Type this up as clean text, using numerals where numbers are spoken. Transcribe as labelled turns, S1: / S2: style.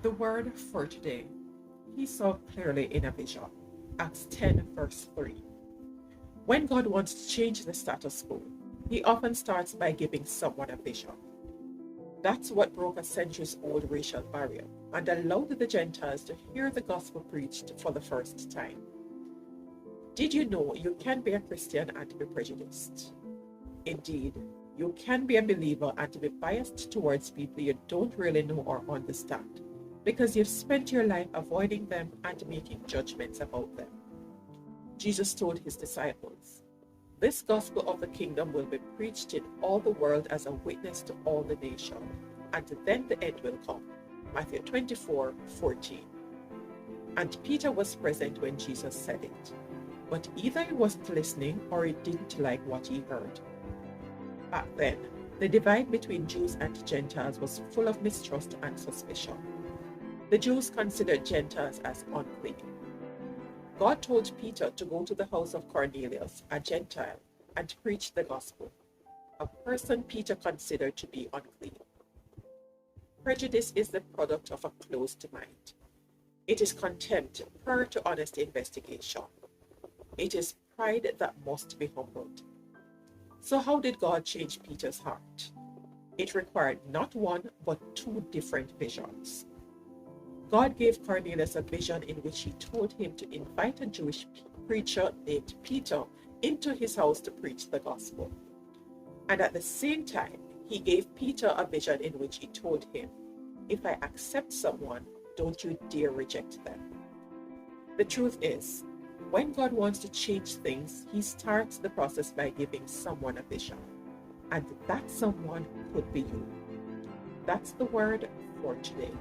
S1: The word for today, he saw clearly in a vision. Acts 10, verse 3. When God wants to change the status quo, he often starts by giving someone a vision. That's what broke a centuries-old racial barrier and allowed the Gentiles to hear the gospel preached for the first time. Did you know you can be a Christian and be prejudiced? Indeed, you can be a believer and to be biased towards people you don't really know or understand, because you've spent your life avoiding them and making judgments about them. Jesus told his disciples, "This gospel of the kingdom will be preached in all the world as a witness to all the nations, and then the end will come." Matthew 24:14. And Peter was present when Jesus said it, but either he wasn't listening or he didn't like what he heard. Back then, the divide between Jews and Gentiles was full of mistrust and suspicion. The Jews considered Gentiles as unclean. God told Peter to go to the house of Cornelius, a Gentile, and preach the gospel, a person Peter considered to be unclean. Prejudice is the product of a closed mind. It is contempt prior to honest investigation. It is pride that must be humbled. So how did God change Peter's heart? It required not one, but two different visions. God gave Cornelius a vision in which he told him to invite a Jewish preacher named Peter into his house to preach the gospel. And at the same time, he gave Peter a vision in which he told him, "If I accept someone, don't you dare reject them." The truth is, when God wants to change things, he starts the process by giving someone a vision. And that someone could be you. That's the word for today.